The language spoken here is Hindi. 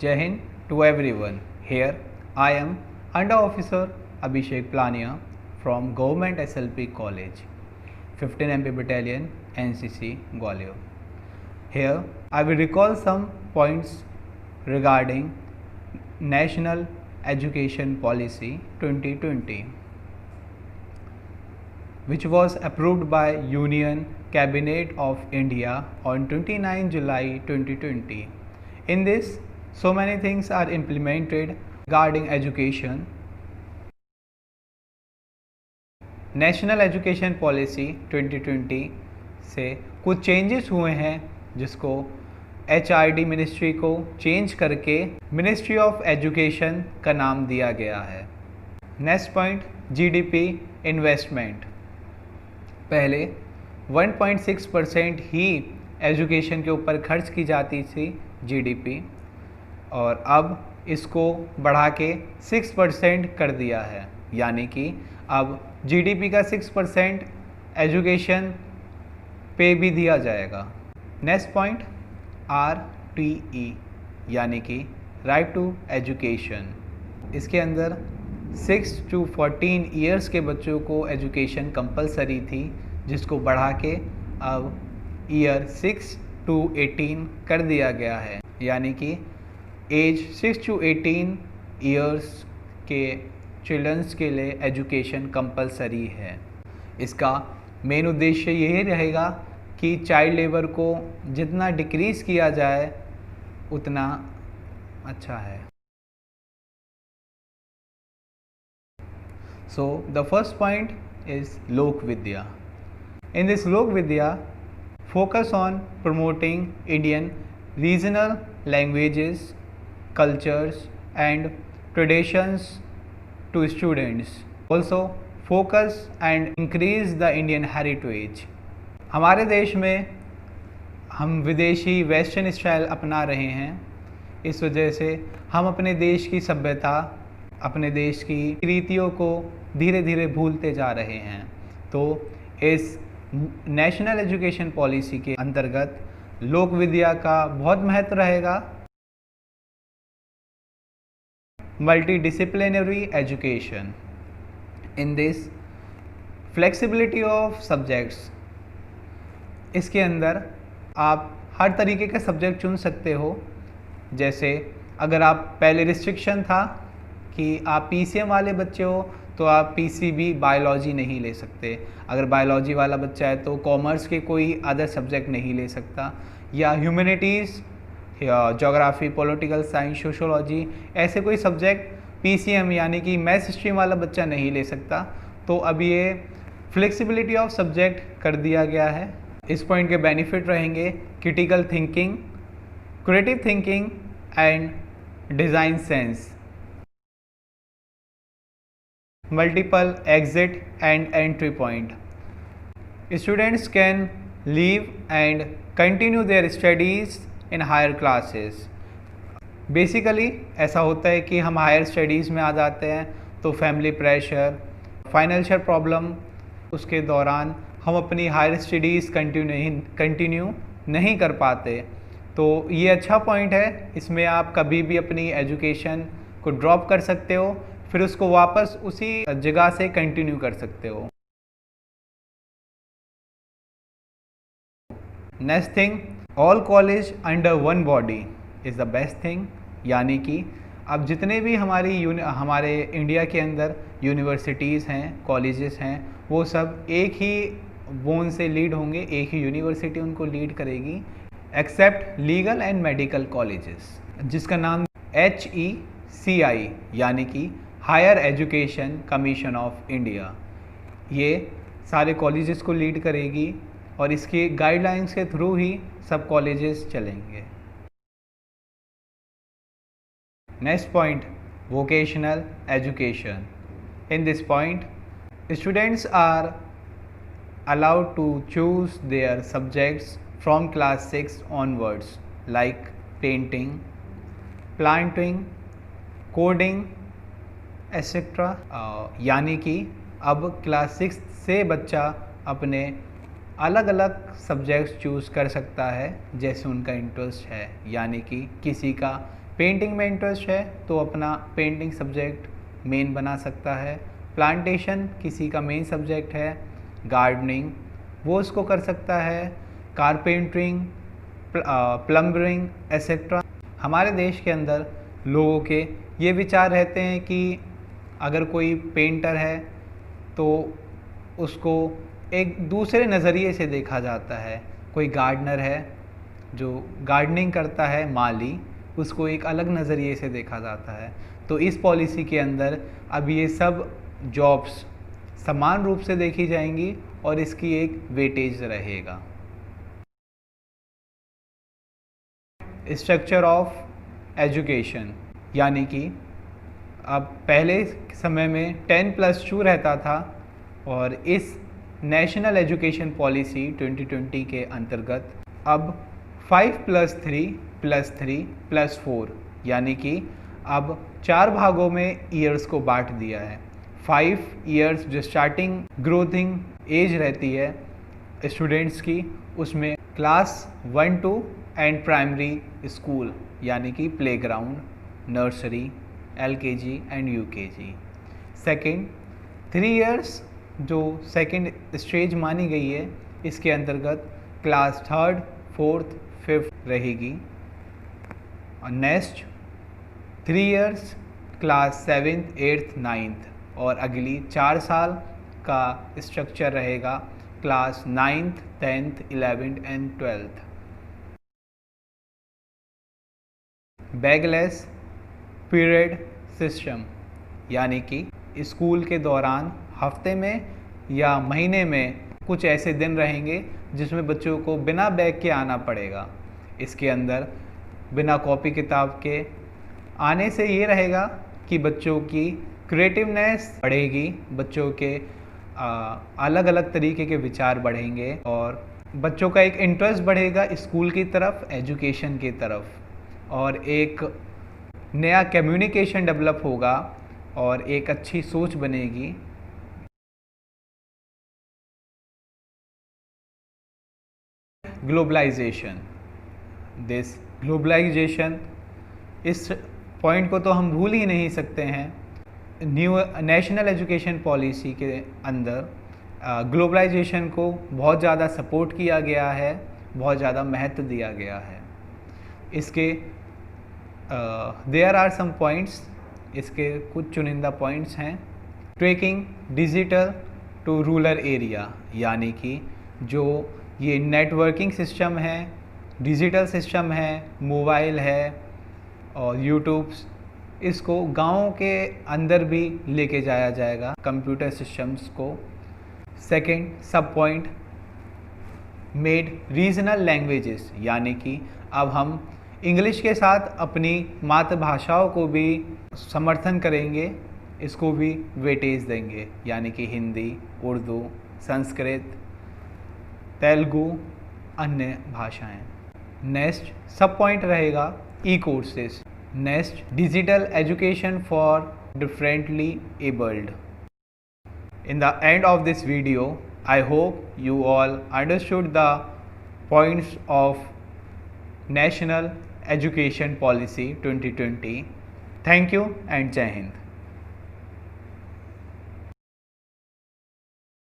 Jai Hind to everyone. Here I am Under Officer Abhishek Plania from Government SLP College, 15 MP Battalion, NCC Gwalior. Here I will recall some points regarding National Education Policy 2020, which was approved by Union Cabinet of India on 29 July 2020. In this, so many things are implemented regarding education. National education policy 2020 से कुछ चेंजेस हुए हैं, जिसको HRD मिनिस्ट्री को चेंज करके मिनिस्ट्री ऑफ एजुकेशन का नाम दिया गया है। Next point, GDP investment. पहले 1.6% ही एजुकेशन के ऊपर खर्च की जाती थी GDP, और अब इसको बढ़ा के 6% कर दिया है, यानी कि अब GDP का 6% एजुकेशन पे भी दिया जाएगा। नेक्स्ट पॉइंट, RTE यानी कि राइट टू एजुकेशन। इसके अंदर 6 to 14 ईयर्स के बच्चों को एजुकेशन कंपलसरी थी, जिसको बढ़ा के अब ईयर 6 to 18 कर दिया गया है, यानी कि एज 6 to 18 ईयर्स के चिल्ड्रंस के लिए एजुकेशन कंपलसरी है। इसका मेन उद्देश्य यही रहेगा कि चाइल्ड लेबर को जितना डिक्रीज़ किया जाए उतना अच्छा है। So the first point is Lok Vidya. In this Lok Vidya, focus on promoting Indian regional languages, cultures and traditions to students. Also focus and increase the Indian heritage. हमारे देश में हम विदेशी वेस्टर्न स्टाइल अपना रहे हैं, इस वजह से हम अपने देश की सभ्यता, अपने देश की रीतियों को धीरे धीरे भूलते जा रहे हैं। तो इस नेशनल एजुकेशन पॉलिसी के अंतर्गत लोक विद्या का बहुत महत्व रहेगा। Multidisciplinary education. In this flexibility of subjects, इसके अंदर आप हर तरीके के सब्जेक्ट चुन सकते हो। जैसे अगर आप पहले रिस्ट्रिक्शन था कि आप PCM वाले बच्चे हो तो आप PCB बायोलॉजी नहीं ले सकते, अगर बायोलॉजी वाला बच्चा है तो कॉमर्स के कोई अदर सब्जेक्ट नहीं ले सकता, या humanities, geography, political science, sociology, ऐसे कोई सब्जेक्ट PCM यानी कि मैथ्स स्ट्रीम वाला बच्चा नहीं ले सकता। तो अब ये फ्लेक्सिबिलिटी ऑफ सब्जेक्ट कर दिया गया है। इस पॉइंट के बेनिफिट रहेंगे critical thinking, creative thinking and design sense, multiple exit and entry point. Students can leave and continue their studies in higher classes. Basically ऐसा होता है कि हम हायर स्टडीज़ में आ जाते हैं तो फैमिली प्रेशर, फाइनेंशियल प्रॉब्लम, उसके दौरान हम अपनी हायर स्टडीज़ कंटिन्यू नहीं कर पाते। तो ये अच्छा पॉइंट है, इसमें आप कभी भी अपनी एजुकेशन को ड्रॉप कर सकते हो, फिर उसको वापस उसी जगह से कंटिन्यू कर सकते हो। Next thing, all college under one body is the best thing, यानी कि अब जितने भी हमारे इंडिया के अंदर यूनिवर्सिटीज़ हैं, कॉलेजेस हैं, वो सब एक ही बोन से लीड होंगे, एक ही यूनिवर्सिटी उनको लीड करेगी, except legal and medical colleges, जिसका नाम HECI यानी कि higher education commission of India, ये सारे कॉलेजेस को लीड करेगी और इसके गाइडलाइंस के थ्रू ही सब कॉलेजेस चलेंगे। Next point, vocational education. In this point, students are allowed to choose their subjects from class 6 onwards, like painting, planting, coding, etc. यानी कि अब क्लास 6 से बच्चा अपने अलग अलग सब्जेक्ट्स चूज़ कर सकता है जैसे उनका इंटरेस्ट है, यानी कि किसी का पेंटिंग में इंटरेस्ट है तो अपना पेंटिंग सब्जेक्ट मेन बना सकता है। प्लांटेशन किसी का मेन सब्जेक्ट है, गार्डनिंग वो उसको कर सकता है, कारपेंटरिंग, प्लम्बरिंग एसेट्रा। हमारे देश के अंदर लोगों के ये विचार रहते हैं कि अगर कोई पेंटर है तो उसको एक दूसरे नज़रिए से देखा जाता है, कोई गार्डनर है जो गार्डनिंग करता है माली, उसको एक अलग नज़रिए से देखा जाता है। तो इस पॉलिसी के अंदर अब ये सब जॉब्स समान रूप से देखी जाएंगी और इसकी एक वेटेज रहेगा। स्ट्रक्चर ऑफ एजुकेशन, यानी कि अब पहले समय में 10+2 रहता था और इस नेशनल एजुकेशन पॉलिसी 2020 के अंतर्गत अब 5+3+3+4 यानी कि अब 4 भागों में ईयर्स को बांट दिया है। 5 ईयर्स जो स्टार्टिंग ग्रोथिंग एज रहती है स्टूडेंट्स की, उसमें क्लास 1-2 एंड प्राइमरी स्कूल यानी कि playground, nursery, LKG and UKG। Second 3 years जो सेकेंड स्टेज मानी गई है, इसके अंतर्गत क्लास 3rd, 4th, 5th रहेगी। और next 3 years class 7th, 8th, 9th और अगली 4 साल का स्ट्रक्चर रहेगा class 9th, 10th, 11th and 12th। Bagless period system, यानी कि स्कूल के दौरान हफ्ते में या महीने में कुछ ऐसे दिन रहेंगे जिसमें बच्चों को बिना बैग के आना पड़ेगा। इसके अंदर बिना कॉपी किताब के आने से ये रहेगा कि बच्चों की क्रिएटिवनेस बढ़ेगी, बच्चों के अलग अलग तरीके के विचार बढ़ेंगे और बच्चों का एक इंटरेस्ट बढ़ेगा स्कूल की तरफ, एजुकेशन की तरफ, और एक नया कम्युनिकेशन डेवलप होगा और एक अच्छी सोच बनेगी। ग्लोबलाइजेशन, ग्लोबलाइजेशन इस पॉइंट को तो हम भूल ही नहीं सकते हैं। न्यू नेशनल एजुकेशन पॉलिसी के अंदर ग्लोबलाइजेशन को बहुत ज़्यादा सपोर्ट किया गया है, बहुत ज़्यादा महत्व दिया गया है। इसके देयर आर सम पॉइंट्स, इसके कुछ चुनिंदा पॉइंट्स हैं। Tracking digital to rural area, यानी कि जो ये नेटवर्किंग सिस्टम है, डिजिटल सिस्टम है, मोबाइल है और यूट्यूब्स, इसको गाँव के अंदर भी लेके जाया जाएगा, कंप्यूटर सिस्टम्स को। सेकंड सब पॉइंट, मेड रीजनल लैंग्वेजेस, यानी कि अब हम इंग्लिश के साथ अपनी मातृभाषाओं को भी समर्थन करेंगे, इसको भी वेटेज देंगे, यानी कि हिंदी, उर्दू, संस्कृत, तेलुगु, अन्य भाषाएं। नेक्स्ट सब पॉइंट रहेगा e courses. Next digital education for differently abled. In the end of this video, I hope you all understood the points of National Education Policy 2020. Thank you and Jai Hind.